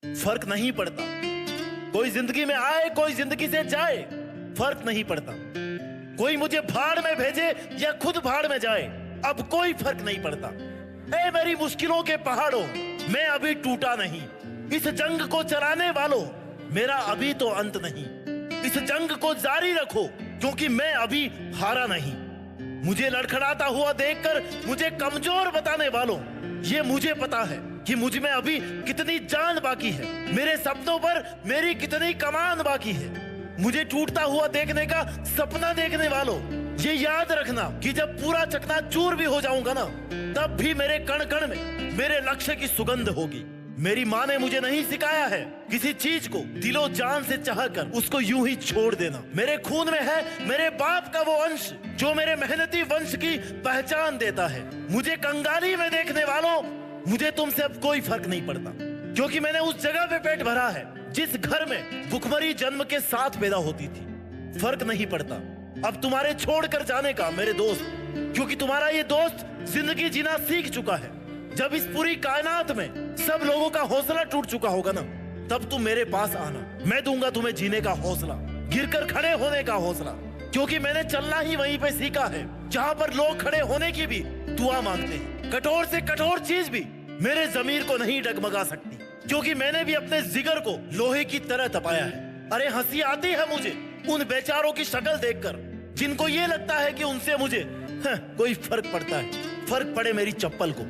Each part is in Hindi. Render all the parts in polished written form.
फर्क नहीं पड़ता, कोई जिंदगी में आए कोई जिंदगी से जाए, फर्क नहीं पड़ता। कोई मुझे भाड़ में भेजे या खुद भाड़ में जाए, अब कोई फर्क नहीं पड़ता। ए मेरी मुश्किलों के पहाड़ों, मैं अभी टूटा नहीं। इस जंग को चलाने वालों, मेरा अभी तो अंत नहीं। इस जंग को जारी रखो क्योंकि मैं अभी हारा नहीं। मुझे लड़खड़ाता हुआ देखकर मुझे कमजोर बताने वालों, ये मुझे पता है कि मुझ में अभी कितनी जान बाकी है। मेरे सपनों पर मेरी कितनी कमान बाकी है। मुझे टूटता हुआ देखने का सपना देखने वालों, ये याद रखना कि जब पूरा चकनाचूर भी हो जाऊंगा ना, तब भी मेरे कण कण में मेरे लक्ष्य की सुगंध होगी। मेरी माँ ने मुझे नहीं सिखाया है किसी चीज को दिलो जान से चाहकर उसको यूं ही छोड़ देना। मेरे खून में है मेरे बाप का वो अंश जो मेरे मेहनती वंश की पहचान देता है। मुझे कंगाली में देखने वालों, मुझे तुमसे अब कोई फर्क नहीं पड़ता, क्योंकि मैंने उस जगह पे पेट भरा है जिस घर में भुखमरी जन्म के साथ पैदा होती थी। फर्क नहीं पड़ता अब तुम्हारे छोड़कर जाने का मेरे दोस्त, क्योंकि तुम्हारा ये दोस्त जिंदगी जीना सीख चुका है। जब इस पूरी कायनात में सब लोगों का हौसला टूट चुका होगा ना, तब तुम मेरे पास आना। मैं दूंगा तुम्हें जीने का हौसला, गिरकर खड़े होने का हौसला, क्योंकि मैंने चलना ही वहीं पे सीखा है जहां पर लोग खड़े होने की भी दुआ मांगते हैं। कठोर से कठोर चीज भी मेरे जमीर को नहीं डगमगा सकती, क्योंकि मैंने भी अपने जिगर को लोहे की तरह तपाया है। अरे हंसी आती है मुझे उन बेचारों की शक्ल देखकर जिनको ये लगता है कि उनसे मुझे कोई फर्क पड़ता है। फर्क पड़े मेरी चप्पल को।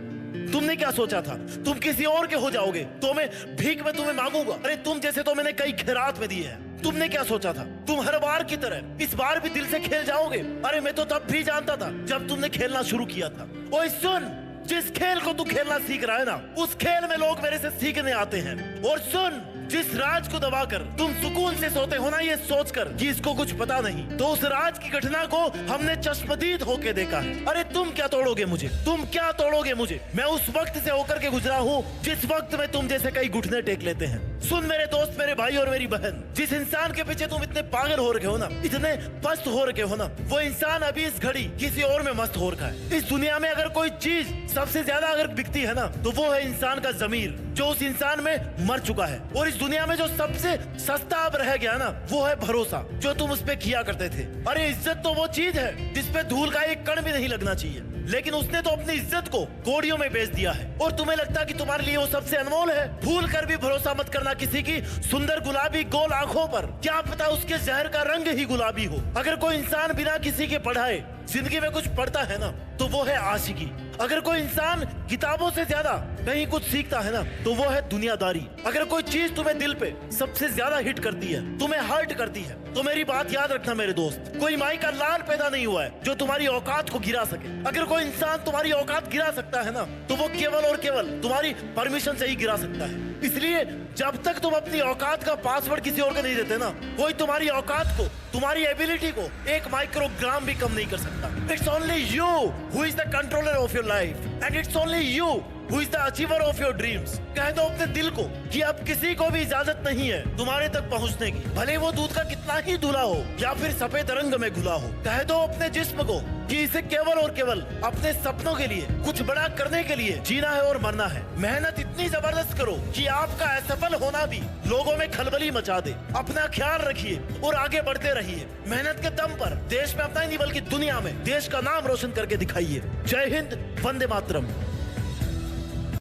तुमने क्या सोचा था तुम किसी और के हो जाओगे तो मैं भीख में तुम्हें मांगूंगा? अरे तुम जैसे तो मैंने कई खैरात में दिए हैं। तुमने क्या सोचा था तुम हर बार की तरह इस बार भी दिल से खेल जाओगे? अरे मैं तो तब भी जानता था जब तुमने खेलना शुरू किया था। ओए सुन, जिस खेल को तू खेलना सीख रहा है ना, उस खेल में लोग मेरे से सीखने आते हैं। और सुन, जिस राज को दबाकर तुम सुकून से सोते हो ना, ये सोचकर कि इसको कुछ पता नहीं, तो उस राज की घटना को हमने चश्मदीद होके देखा है। अरे तुम क्या तोड़ोगे मुझे? तुम क्या तोड़ोगे मुझे? मैं उस वक्त से होकर के गुजरा हूँ जिस वक्त में तुम जैसे कई घुटने टेक लेते हैं। सुन मेरे दोस्त, मेरे भाई और मेरी बहन, जिस इंसान के पीछे तुम इतने पागल हो रखे हो ना, इतने पस्त हो रखे हो ना, वो इंसान अभी इस घड़ी किसी और में मस्त हो रखा है। इस दुनिया में अगर कोई चीज सबसे ज्यादा अगर बिकती है ना, तो वो है इंसान का जमीर, जो उस इंसान में मर चुका है। और इस दुनिया में जो सबसे सस्ता अब रह गया ना, वो है भरोसा, जो तुम उस पे किया करते थे। अरे इज्जत तो वो चीज है जिसपे धूल का एक कण भी नहीं लगना चाहिए, लेकिन उसने तो अपनी इज्जत को कौड़ियों में बेच दिया है। और तुम्हें लगता कि तुम्हारे लिए वो सबसे अनमोल है? भूल कर भी भरोसा मत करना किसी की सुंदर गुलाबी गोल आंखों पर। क्या पता उसके जहर का रंग ही गुलाबी हो। अगर कोई इंसान बिना किसी के पढ़ाए जिंदगी में कुछ पढ़ता है ना, तो वो है आशिकी। अगर कोई इंसान किताबों से ज्यादा कहीं कुछ सीखता है ना, तो वो है दुनियादारी। अगर कोई चीज तुम्हें दिल पे सबसे ज्यादा हिट करती है, तुम्हें हर्ट करती है, तो मेरी बात याद रखना मेरे दोस्त, कोई माई का लाल पैदा नहीं हुआ है जो तुम्हारी औकात को गिरा सके। अगर कोई इंसान तुम्हारी औकात गिरा सकता है ना, तो वो केवल और केवल तुम्हारी परमिशन से ही गिरा सकता है। इसलिए जब तक तुम अपनी औकात का पासवर्ड किसी और को नहीं देते ना, कोई तुम्हारी औकात को, तुम्हारी एबिलिटी को एक माइक्रोग्राम भी कम नहीं कर सकता। It's only you who is the controller of your life, and it's only you Who is the achiever of your dreams? कह दो अपने दिल को कि अब किसी को भी इजाजत नहीं है तुम्हारे तक पहुंचने की, भले वो दूध का कितना ही धुला हो या फिर सफेद रंग में घुला हो। कह दो अपने जिस्म को कि इसे केवल और केवल अपने सपनों के लिए, कुछ बड़ा करने के लिए जीना है और मरना है। मेहनत इतनी जबरदस्त करो कि आपका असफल होना भी लोगों में खलबली मचा दे। अपना ख्याल रखिए और आगे बढ़ते रहिए। मेहनत के दम पर देश में अपना ही नहीं बल्कि दुनिया में देश का नाम रोशन करके दिखाइए। जय हिंद, वंदे मातरम।